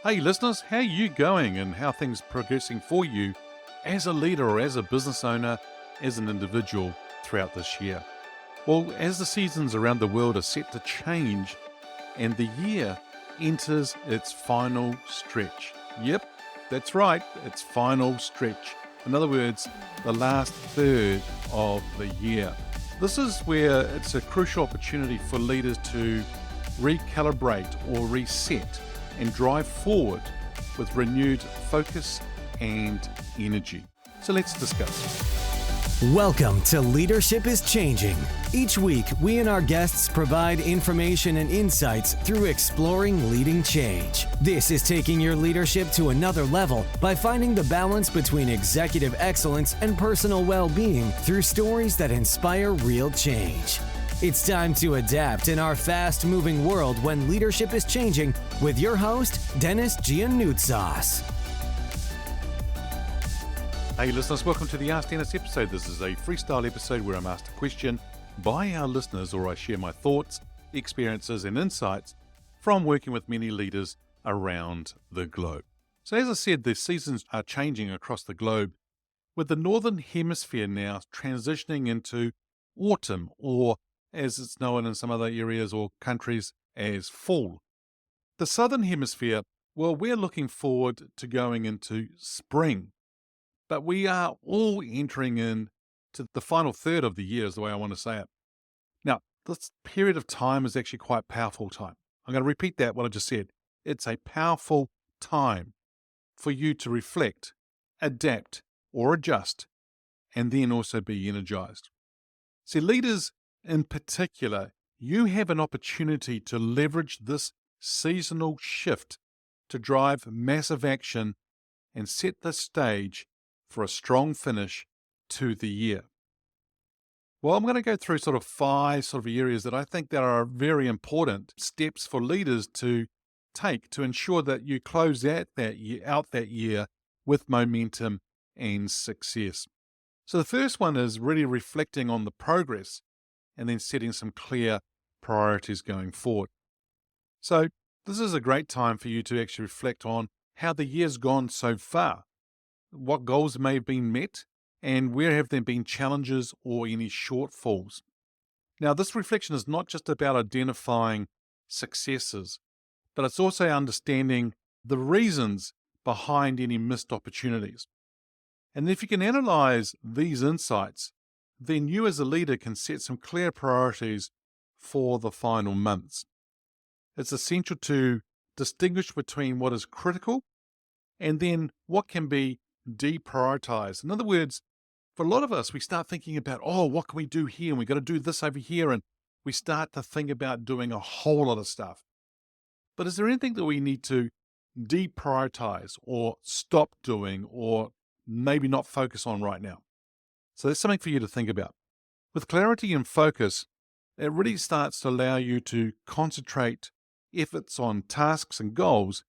Hey listeners, how you going and how things progressing for you as a leader or as a business owner, as an individual throughout this year? Well, as the seasons around the world are set to change and the year enters its final stretch. Yep, that's right, its final stretch. In other words, the last third of the year. This is where it's a crucial opportunity for leaders to recalibrate or reset and drive forward with renewed focus and energy. So let's discuss. Welcome to Leadership is Changing. Each week, we and our guests provide information and insights through exploring leading change. This is taking your leadership to another level by finding the balance between executive excellence and personal well-being through stories that inspire real change. It's time to adapt in our fast-moving world when leadership is changing with your host, Denis Gianoutsos. Hey listeners, welcome to the Ask Dennis episode. This is a freestyle episode where I'm asked a question by our listeners, or I share my thoughts, experiences and insights from working with many leaders around the globe. So as I said, the seasons are changing across the globe, with the Northern Hemisphere now transitioning into autumn, or as it's known in some other areas or countries as fall. The Southern Hemisphere, well, we're looking forward to going into spring. But we are all entering in to the final third of the year is the way I want to say it. Now, this period of time is actually quite a powerful time. I'm going to repeat that, what I just said. It's a powerful time for you to reflect, adapt, or adjust, and then also be energized. See, leaders in particular, you have an opportunity to leverage this seasonal shift to drive massive action and set the stage for a strong finish to the year. Well, I'm going to go through sort of five areas that I think that are very important steps for leaders to take to ensure that you close out that year with momentum and success. So the first one is really reflecting on the progress and then setting some clear priorities going forward. So this is a great time for you to actually reflect on how the year's gone so far. What goals may have been met, and where have there been challenges or any shortfalls. Now, this reflection is not just about identifying successes, but it's also understanding the reasons behind any missed opportunities. And if you can analyze these insights, then you as a leader can set some clear priorities for the final months. It's essential to distinguish between what is critical and then what can be deprioritize. In other words, for a lot of us, we start thinking about, what can we do here? And we got to do this over here. And we start to think about doing a whole lot of stuff. But is there anything that we need to deprioritize or stop doing or maybe not focus on right now? So that's something for you to think about. With clarity and focus, it really starts to allow you to concentrate efforts on tasks and goals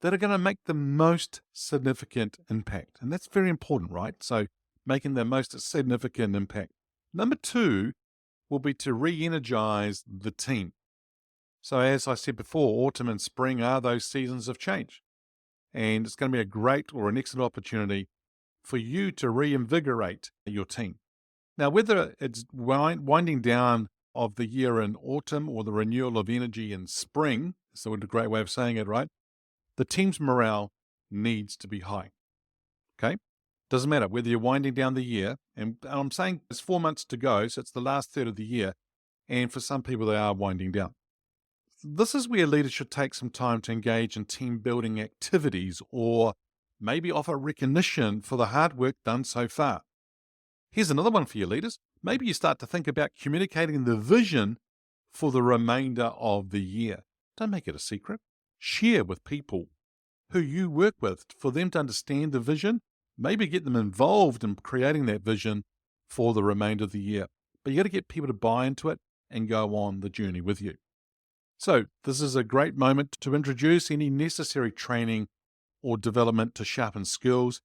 that are going to make the most significant impact. And that's very important, right? So making the most significant impact. Number two will be to re-energize the team. So as I said before, autumn and spring are those seasons of change. And it's going to be a great or an excellent opportunity for you to reinvigorate your team. Now, whether it's winding down of the year in autumn or the renewal of energy in spring, so a great way of saying it, right? The team's morale needs to be high, okay? Doesn't matter whether you're winding down the year, and I'm saying there's 4 months to go, so it's the last third of the year, and for some people they are winding down. This is where leaders should take some time to engage in team building activities or maybe offer recognition for the hard work done so far. Here's another one for you leaders. Maybe you start to think about communicating the vision for the remainder of the year. Don't make it a secret. Share with people who you work with for them to understand the vision, maybe get them involved in creating that vision for the remainder of the year. But you got to get people to buy into it and go on the journey with you. So this is a great moment to introduce any necessary training or development to sharpen skills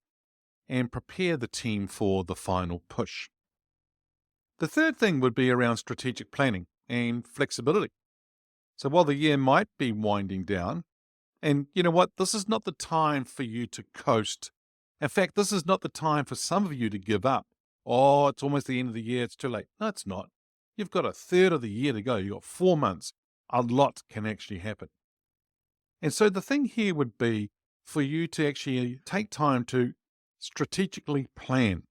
and prepare the team for the final push. The third thing would be around strategic planning and flexibility. So while the year might be winding down, And you know what? This is not the time for you to coast. In fact, this is not the time for some of you to give up. Oh, it's almost the end of the year. It's too late. No, it's not. You've got a third of the year to go. You've got 4 months. A lot can actually happen. And so the thing here would be for you to actually take time to strategically plan.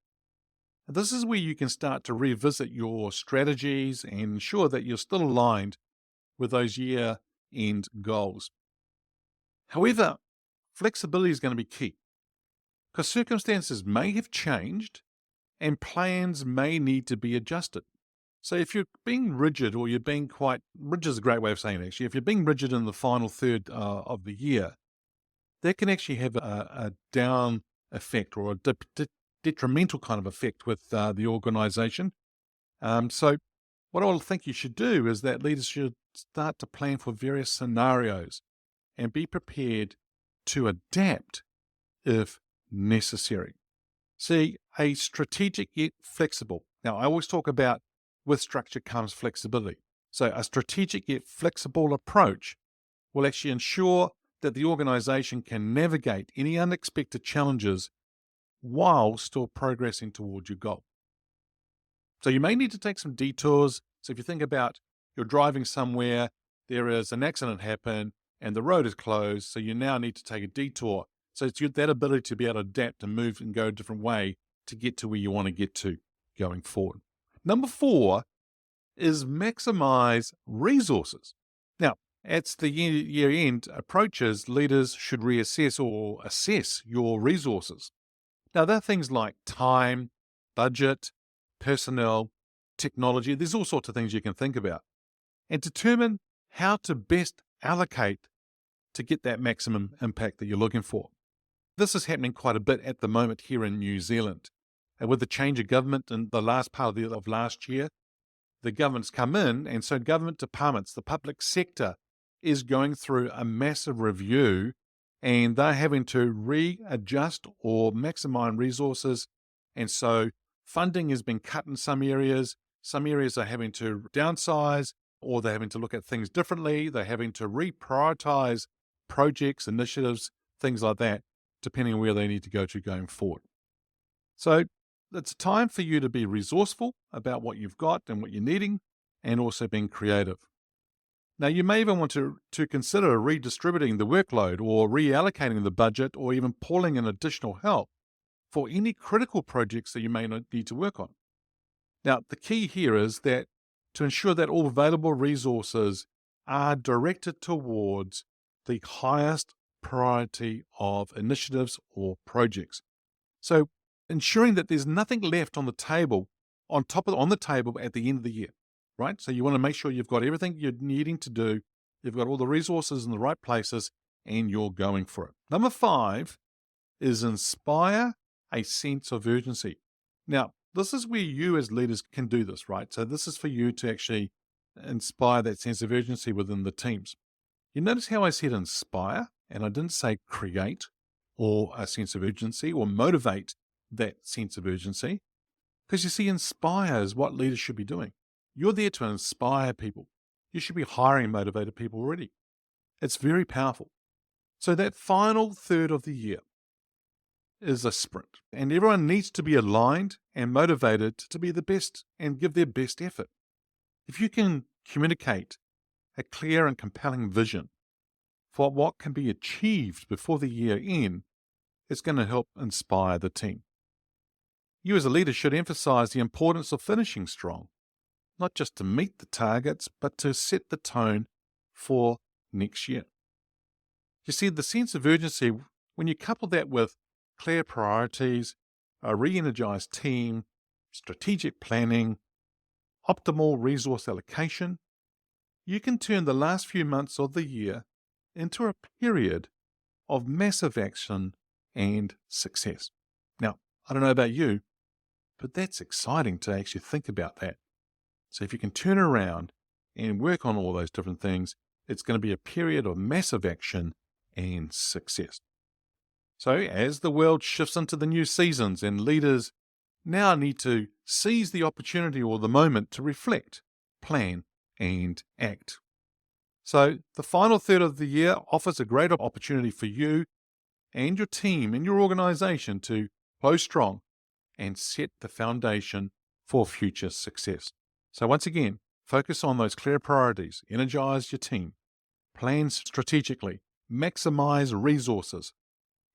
This is where you can start to revisit your strategies and ensure that you're still aligned with those year end goals. However, flexibility is going to be key because circumstances may have changed and plans may need to be adjusted. So if you're being rigid, or you're being quite rigid is a great way of saying it, actually. If you're being rigid in the final third of the year, that can actually have a down effect, or a detrimental kind of effect with the organization. So what I think you should do is that leaders should start to plan for various scenarios and be prepared to adapt if necessary. See, a strategic yet flexible. Now, I always talk about with structure comes flexibility. So a strategic yet flexible approach will actually ensure that the organization can navigate any unexpected challenges while still progressing towards your goal. So you may need to take some detours. So if you think about you're driving somewhere, there is an accident happen and the road is closed, so you now need to take a detour. So it's that ability to be able to adapt and move and go a different way to get to where you want to get to going forward. Number 4 is maximize resources. Now, as the year end approaches, leaders should reassess or assess your resources. Now, there are things like time, budget, personnel, technology. There's all sorts of things you can think about, and determine how to best allocate to get that maximum impact that you're looking for. This is happening quite a bit at the moment here in New Zealand. And with the change of government in the last part of last year, the government's come in, and so government departments, the public sector, is going through a massive review, and they're having to readjust or maximize resources. And so funding has been cut in some areas. Some areas are having to downsize, or they're having to look at things differently. They're having to reprioritize projects, initiatives, things like that, depending on where they need to go to going forward. So it's time for you to be resourceful about what you've got and what you're needing, and also being creative. Now, you may even want to consider redistributing the workload, or reallocating the budget, or even pulling in additional help for any critical projects that you may need to work on. Now, the key here is that to ensure that all available resources are directed towards the highest priority of initiatives or projects. So ensuring that there's nothing left on the table, on the table at the end of the year, right? So you want to make sure you've got everything you're needing to do, you've got all the resources in the right places, and you're going for it. Number 5 is inspire a sense of urgency. Now, this is where you as leaders can do this, right? So this is for you to actually inspire that sense of urgency within the teams. You notice how I said inspire, and I didn't say create or a sense of urgency or motivate that sense of urgency, because you see, inspire is what leaders should be doing. You're there to inspire people. You should be hiring motivated people already. It's very powerful. So that final third of the year is a sprint, and everyone needs to be aligned and motivated to be the best and give their best effort. If you can communicate a clear and compelling vision for what can be achieved before the year end, it's going to help inspire the team. You as a leader should emphasize the importance of finishing strong, not just to meet the targets, but to set the tone for next year. You see, the sense of urgency, when you couple that with clear priorities, a re-energized team, strategic planning, optimal resource allocation, you can turn the last few months of the year into a period of massive action and success. Now, I don't know about you, but that's exciting to actually think about that. So if you can turn around and work on all those different things, it's going to be a period of massive action and success. So as the world shifts into the new seasons, and leaders now need to seize the opportunity or the moment to reflect, plan, and act. So the final third of the year offers a great opportunity for you and your team and your organization to close strong and set the foundation for future success. So once again, focus on those clear priorities, energize your team, plan strategically, maximize resources,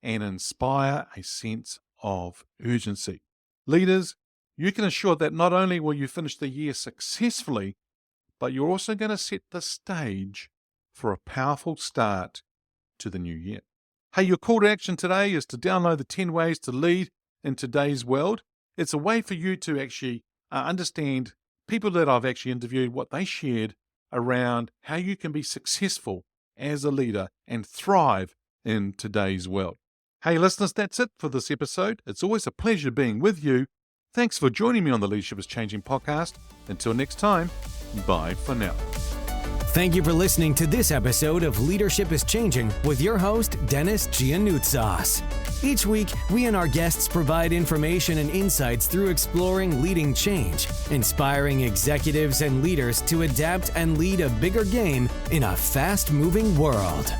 and inspire a sense of urgency. Leaders, you can assure that not only will you finish the year successfully, but you're also going to set the stage for a powerful start to the new year. Hey, your call to action today is to download the 10 ways to lead in today's world. It's a way for you to actually understand people that I've actually interviewed, what they shared around how you can be successful as a leader and thrive in today's world. Hey, listeners, that's it for this episode. It's always a pleasure being with you. Thanks for joining me on the Leadership is Changing podcast. Until next time, bye for now. Thank you for listening to this episode of Leadership is Changing with your host, Denis Gianoutsos. Each week, we and our guests provide information and insights through exploring leading change, inspiring executives and leaders to adapt and lead a bigger game in a fast-moving world.